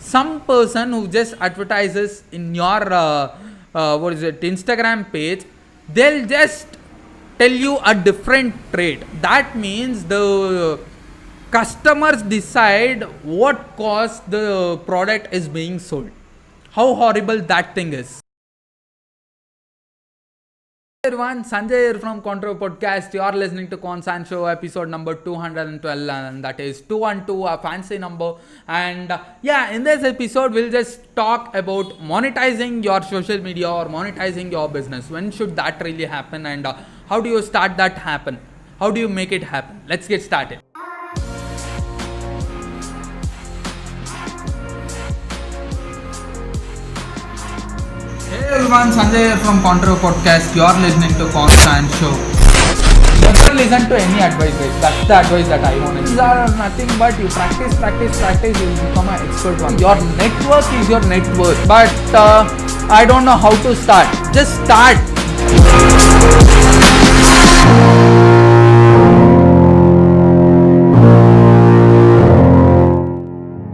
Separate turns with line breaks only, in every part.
some person who just advertises in your Instagram page, they'll just tell you a different trade. That means the customers decide what cost the product is being sold. How horrible that thing is. Everyone, Sanjay here from Contra Podcast. You are listening to Consan Show episode number 212, and that is 212, a fancy number. And in this episode, we'll just talk about monetizing your social media or monetizing your business. When should that really happen, and how do you start that happen? How do you make it happen? Let's get started. Hey everyone, Sanjay here from Contra Podcast. You are listening to Constant Show. Never listen to any advice, guys. That's the advice that I want. These are nothing but you practice, you will become an expert one. Your network is your net worth. But I don't know how to start. Just start.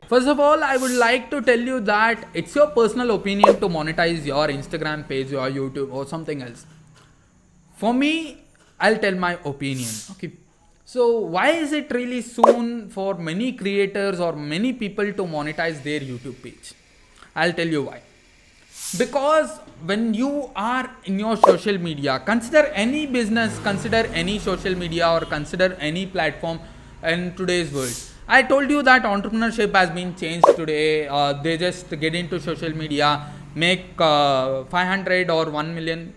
First of all, I would like to tell you that it's your personal opinion to monetize your Instagram page, your YouTube, or something else. For me, I'll tell my opinion. Okay. So, why is it really soon for many creators or many people to monetize their YouTube page? I'll tell you why. Because when you are in your social media, consider any business, consider any social media, or consider any platform in today's world. I told you that entrepreneurship has been changed today. They just get into social media, make 500 or 1 million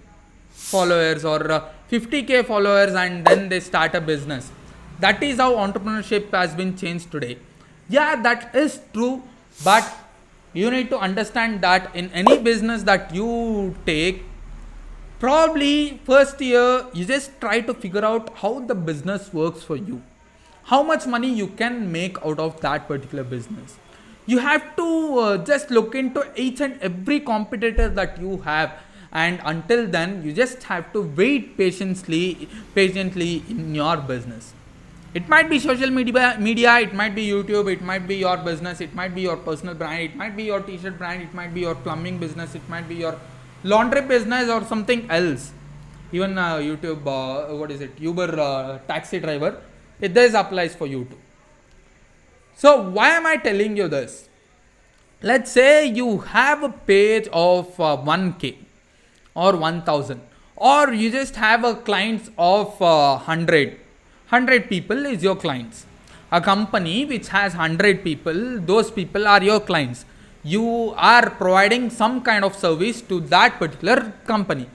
followers or 50k followers, and then they start a business. That is how entrepreneurship has been changed today. Yeah, that is true, but you need to understand that in any business that you take, probably first year you just try to figure out how the business works for you, how much money you can make out of that particular business. You have to just look into each and every competitor that you have, and until then you just have to wait patiently in your business. It might be social media, it might be YouTube, it might be your business, it might be your personal brand, it might be your t-shirt brand, it might be your plumbing business, it might be your laundry business or something else. Even YouTube, Uber taxi driver, this applies for you too. So why am I telling you this? Let's say you have a page of 1k or 1000, or you just have a clients of 100 people is your clients. A company which has 100 people, those people are your clients. You are providing some kind of service to that particular company.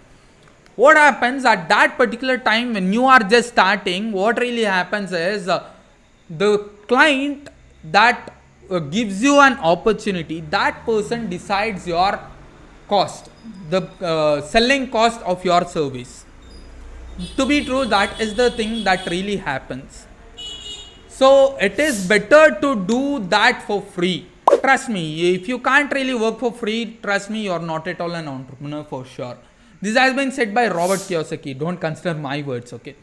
What happens at that particular time when you are just starting, what really happens is the client that gives you an opportunity, that person decides your cost, the selling cost of your service. To be true, that is the thing that really happens. So it is better to do that for free. Trust me, if you can't really work for free, trust me, you're not at all an entrepreneur for sure. This has been said by Robert Kiyosaki. Don't consider my words, okay?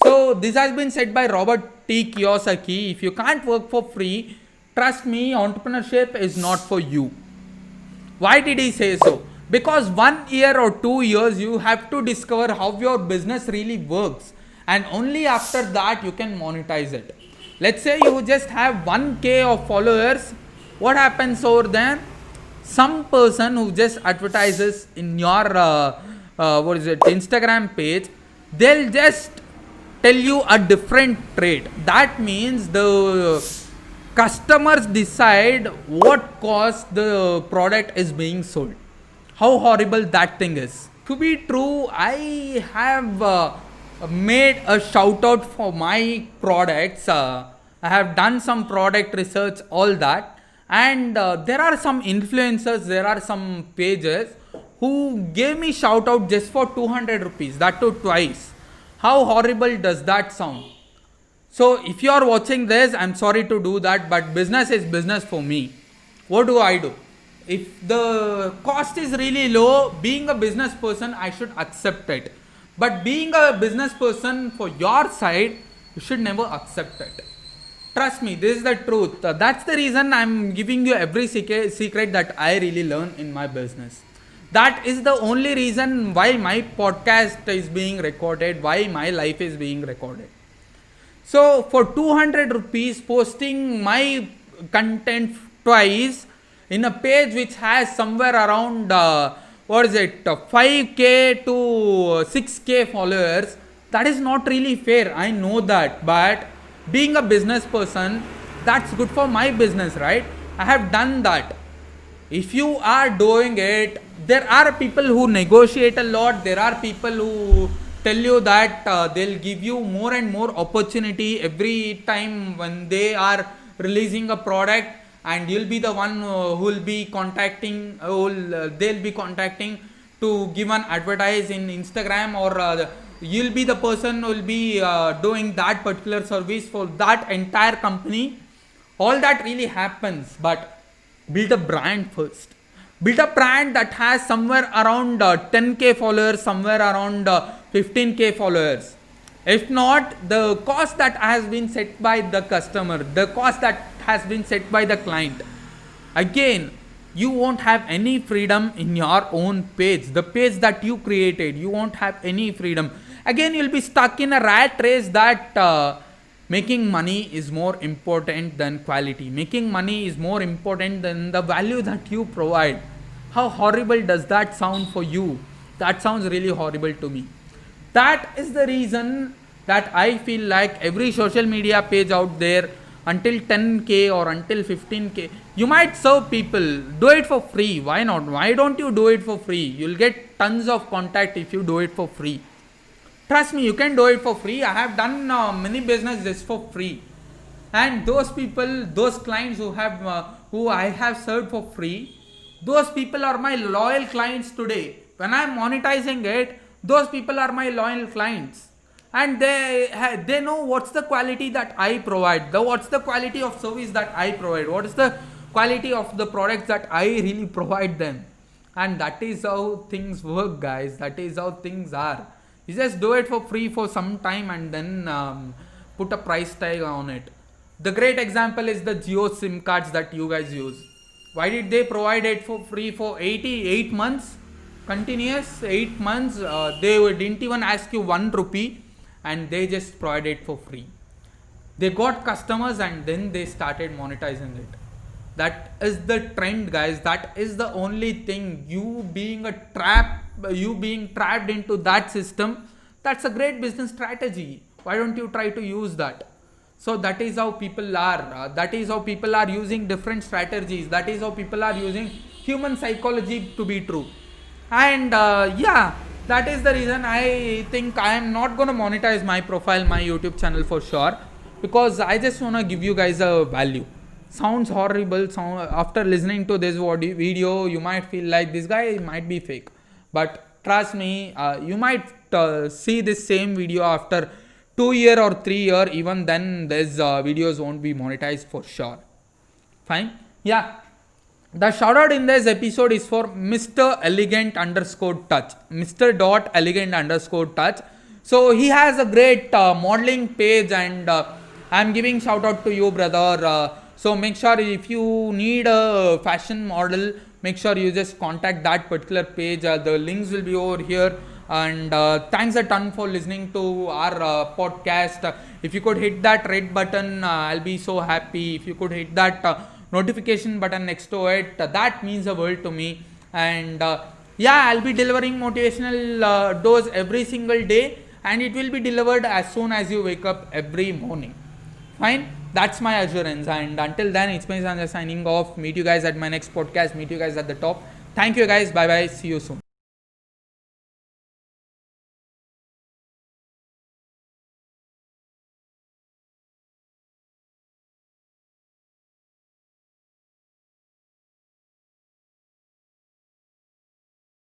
So this has been said by Robert T. Kiyosaki. If you can't work for free, trust me, entrepreneurship is not for you. Why did he say so? Because 1 year or 2 years you have to discover how your business really works, and only after that you can monetize it. Let's say you just have 1k of followers. What happens over there? Some person who just advertises in your Instagram page, they'll just tell you a different trade. That means the customers decide what cost the product is being sold. How horrible that thing is. To be true, I have made a shout out for my products. I have done some product research, all that. And there are some influencers, there are some pages who gave me shout out just for 200 rupees, that too twice. How horrible does that sound? So if you are watching this, I'm sorry to do that, but business is business for me. What do I do? If the cost is really low, being a business person, I should accept it. But being a business person for your side, you should never accept it. Trust me, this is the truth. That's the reason I'm giving you every secret that I really learn in my business. That is the only reason why my podcast is being recorded, why my life is being recorded. So for 200 rupees, posting my content twice in a page which has somewhere around 5k to 6k followers, that is not really fair. I know that, but being a business person, that's good for my business, right? I have done that. If you are doing it, there are people who negotiate a lot. There are people who tell you that they'll give you more and more opportunity every time when they are releasing a product, and you'll be the one who will be contacting, they'll be contacting to give an advertise in Instagram, or you'll be the person who will be doing that particular service for that entire company. All that really happens, but build a brand first. Build a brand that has somewhere around 10k followers, somewhere around 15k followers. If not, the cost that has been set by the customer, the cost that has been set by the client, again, you won't have any freedom in your own page. The page that you created, you won't have any freedom. Again, you'll be stuck in a rat race that making money is more important than quality. Making money is more important than the value that you provide. How horrible does that sound for you? That sounds really horrible to me. That is the reason that I feel like every social media page out there, until 10k or until 15k, you might serve people. Do it for free. Why not? Why don't you do it for free? You'll get tons of contact if you do it for free. Trust me, you can do it for free. I have done many businesses for free, and those people, those clients who I have served for free, those people are my loyal clients today. When I am monetizing it, those people are my loyal clients, and they know what's the quality that I provide, what's the quality of service that I provide, what is the quality of the products that I really provide them. And that is how things work, guys. That is how things are. You just do it for free for some time and then put a price tag on it. The great example is the Jio SIM cards that you guys use. Why did they provide it for free for 88 months? Continuous 8 months. They didn't even ask you 1 rupee, and they just provided it for free. They got customers and then they started monetizing it. That is the trend, guys. That is the only thing. You being trapped into that system, that's a great business strategy. Why don't you try to use that? So that is how people are. That is how people are using different strategies. That is how people are using human psychology to be true. And that is the reason I think I am not going to monetize my profile, my YouTube channel for sure, because I just want to give you guys a value. Sounds horrible. After listening to this video, you might feel like this guy might be fake. But trust me, you might see this same video after 2 year or 3 year. Even then, these videos won't be monetized for sure. Fine. Yeah. The shout out in this episode is for Mr. Elegant _ touch. Mr. Elegant _ touch. So he has a great modeling page, and I'm giving shout out to you, brother. So make sure if you need a fashion model, make sure you just contact that particular page. The links will be over here. And thanks a ton for listening to our podcast. If you could hit that red button, I'll be so happy. If you could hit that notification button next to it, that means the world to me. And I'll be delivering motivational dose every single day, and it will be delivered as soon as you wake up every morning. Fine. That's my assurance. And until then, it's me, Sanjay, signing off. Meet you guys at my next podcast. Meet you guys at the top. Thank you, guys. Bye bye. See you soon.